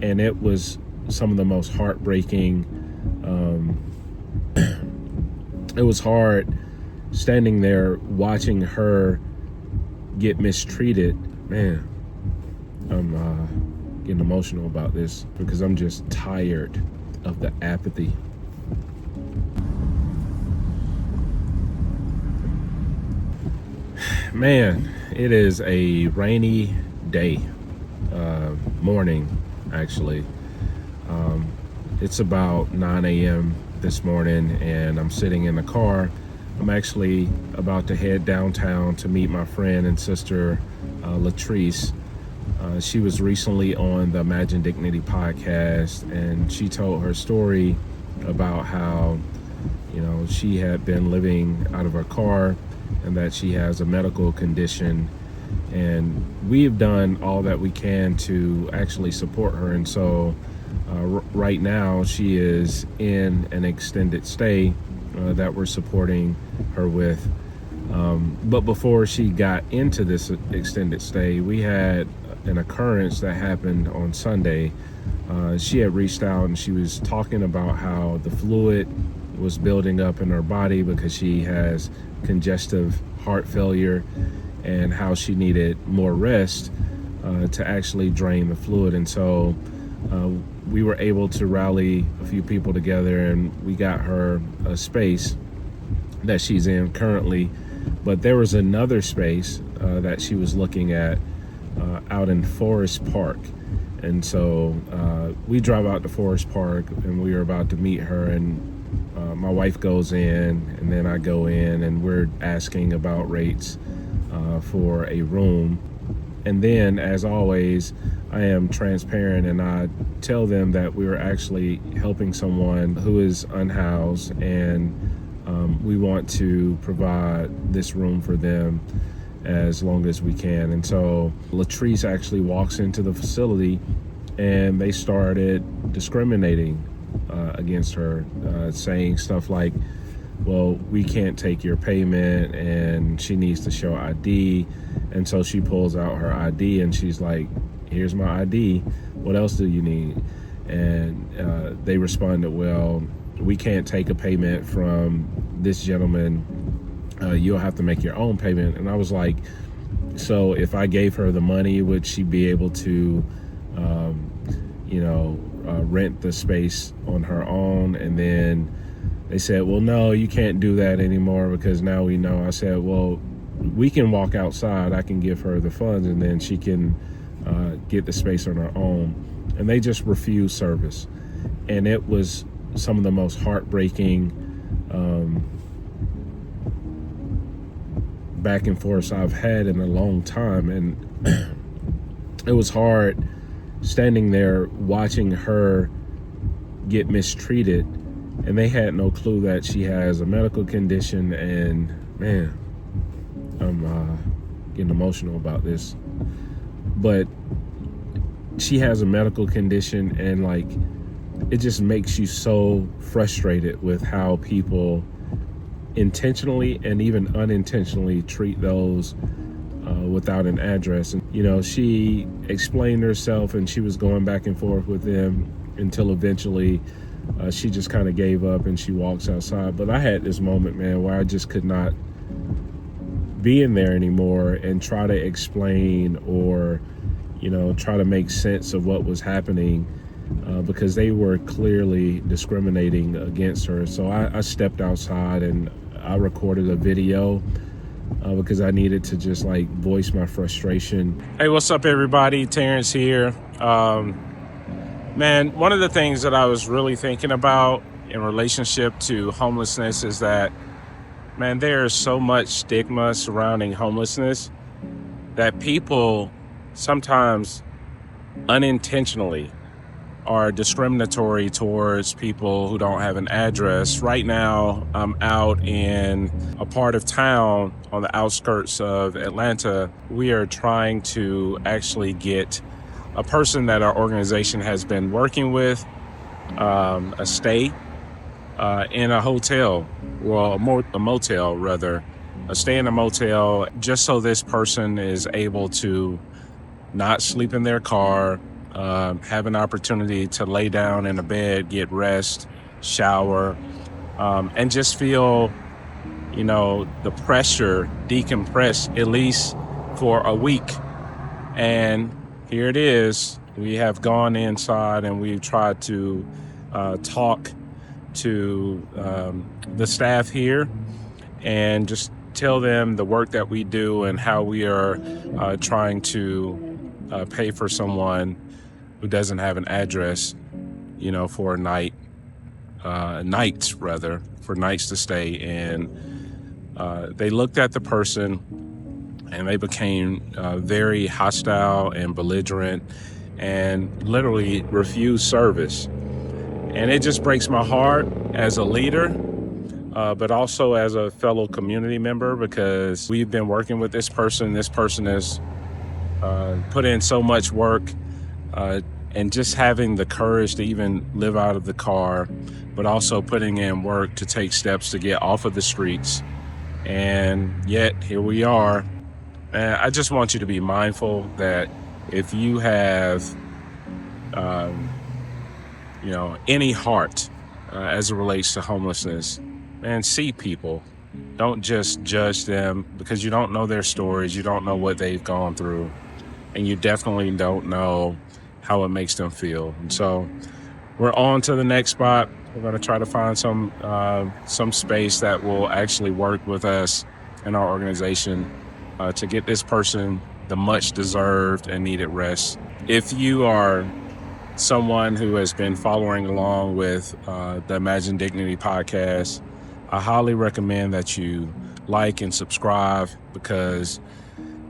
and it was some of the most heartbreaking. It was hard standing there watching her get mistreated. Man, I'm getting emotional about this because I'm just tired of the apathy. Man, it is a rainy day, morning actually. It's about 9 a.m. this morning and I'm sitting in the car. I'm actually about to head downtown to meet my friend and sister, Latrice. She was recently on the Imagine Dignity podcast, and she told her story about how, she had been living out of her car and that she has a medical condition. And we've done all that we can to actually support her. And so right now she is in an extended stay that we're supporting her with. But before she got into this extended stay, we had an occurrence that happened on Sunday. She had reached out and she was talking about how the fluid was building up in her body because she has congestive heart failure and how she needed more rest to actually drain the fluid. And so we were able to rally a few people together and we got her a space that she's in currently. But there was another space that she was looking at out in Forest Park. And so we drive out to Forest Park and we were about to meet her, and my wife goes in and then I go in and we're asking about rates for a room. And then, as always, I am transparent and I tell them that we were actually helping someone who is unhoused, and we want to provide this room for them as long as we can. And so Latrice actually walks into the facility and they started discriminating against her, saying stuff like, well, we can't take your payment and she needs to show ID. And so she pulls out her ID and she's like, here's my ID. What else do you need? And they responded, well, we can't take a payment from this gentleman. You'll have to make your own payment. And I was like, so if I gave her the money, would she be able to, rent the space on her own? And then they said, well, no, you can't do that anymore because now we know. I said, well, we can walk outside. I can give her the funds and then she can get the space on her own. And they just refused service. And it was some of the most heartbreaking back and forth I've had in a long time. And it was hard standing there watching her get mistreated, and they had no clue that she has a medical condition. And man, I'm getting emotional about this, but she has a medical condition, and like, it just makes you so frustrated with how people intentionally and even unintentionally treat those without an address. And she explained herself and she was going back and forth with them until eventually she just kind of gave up and she walks outside. But I had this moment, man, where I just could not be in there anymore and try to explain or try to make sense of what was happening, because they were clearly discriminating against her. So I stepped outside and I recorded a video because I needed to just like voice my frustration. Hey, what's up, everybody? Terrence here. Man, one of the things that I was really thinking about in relationship to homelessness is that, man, there is so much stigma surrounding homelessness that people sometimes unintentionally are discriminatory towards people who don't have an address. Right now, I'm out in a part of town on the outskirts of Atlanta. We are trying to actually get a person that our organization has been working with a stay in a hotel, well, a motel rather, a stay in a motel, just so this person is able to not sleep in their car, have an opportunity to lay down in a bed, get rest, shower, and just feel, the pressure decompress at least for a week. And here it is. We have gone inside and we've tried to talk to the staff here and just tell them the work that we do and how we are trying to pay for someone who doesn't have an address, for for nights to stay. And they looked at the person and they became very hostile and belligerent and literally refused service. And it just breaks my heart as a leader, but also as a fellow community member, because we've been working with this person. This person has put in so much work, and just having the courage to even live out of the car, but also putting in work to take steps to get off of the streets. And yet here we are. And I just want you to be mindful that if you have, any heart as it relates to homelessness, man, see people. Don't just judge them, because you don't know their stories. You don't know what they've gone through. And you definitely don't know how it makes them feel. And so we're on to the next spot. We're going to try to find some space that will actually work with us and our organization to get this person the much deserved and needed rest. If you are someone who has been following along with the Imagine Dignity podcast, I highly recommend that you like and subscribe, because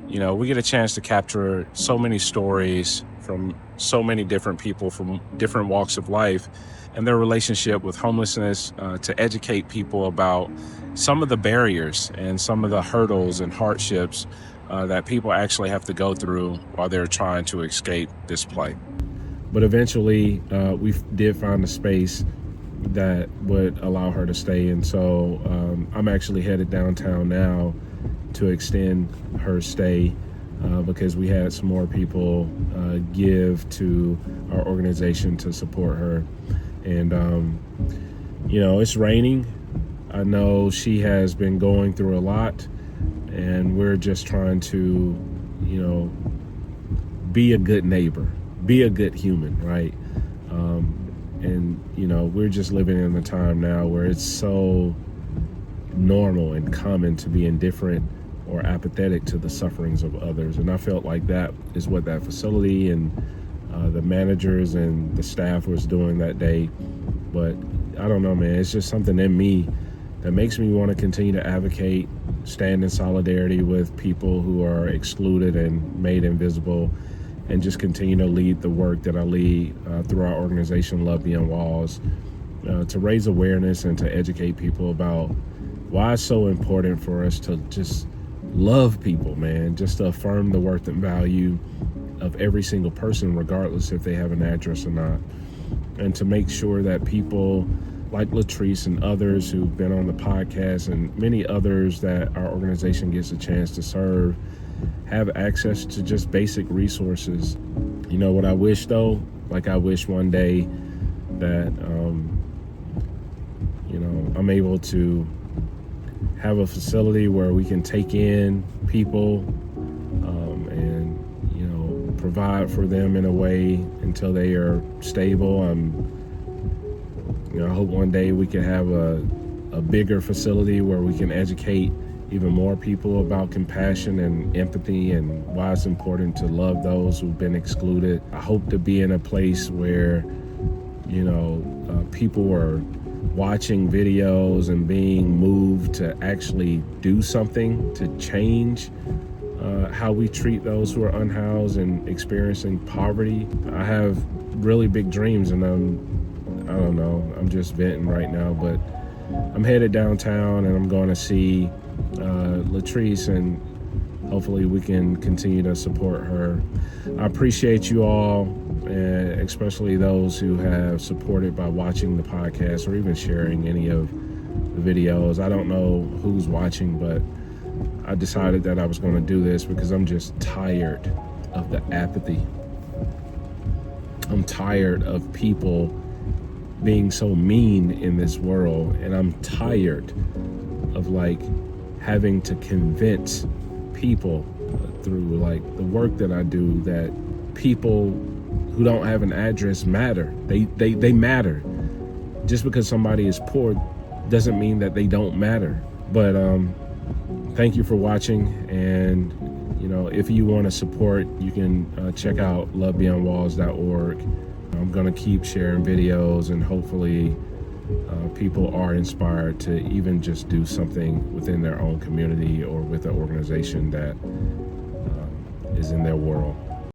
we get a chance to capture so many stories from so many different people from different walks of life and their relationship with homelessness, to educate people about some of the barriers and some of the hurdles and hardships that people actually have to go through while they're trying to escape this plight. But eventually, we did find a space that would allow her to stay. And so I'm actually headed downtown now to extend her stay, because we had some more people give to our organization to support her. And, it's raining. I know she has been going through a lot, and we're just trying to, be a good neighbor, be a good human, right? We're just living in a time now where it's so normal and common to be indifferent or apathetic to the sufferings of others. And I felt like that is what that facility and the managers and the staff was doing that day. But I don't know, man, it's just something in me that makes me want to continue to advocate, stand in solidarity with people who are excluded and made invisible, and just continue to lead the work that I lead through our organization, Love Beyond Walls, to raise awareness and to educate people about why it's so important for us to just love people, man, just to affirm the worth and value of every single person, regardless if they have an address or not, and to make sure that people like Latrice and others who've been on the podcast and many others that our organization gets a chance to serve have access to just basic resources. What I wish though, I wish one day that, I'm able to have a facility where we can take in people and, provide for them in a way until they are stable. I hope one day we can have a bigger facility where we can educate even more people about compassion and empathy and why it's important to love those who've been excluded. I hope to be in a place where, people are watching videos and being moved to actually do something to change how we treat those who are unhoused and experiencing poverty. I have really big dreams, and I'm just venting right now, but I'm headed downtown and I'm going to see Latrice, and hopefully we can continue to support her. I appreciate you all, especially those who have supported by watching the podcast or even sharing any of the videos. I don't know who's watching, but I decided that I was going to do this because I'm just tired of the apathy. I'm tired of people being so mean in this world, and I'm tired of like having to convince people through like the work that I do that people who don't have an address matter. They matter. Just because somebody is poor doesn't mean that they don't matter. But thank you for watching, and you know, if you want to support, you can check out lovebeyondwalls.org. I'm gonna keep sharing videos, and hopefully people are inspired to even just do something within their own community or with an organization that is in their world.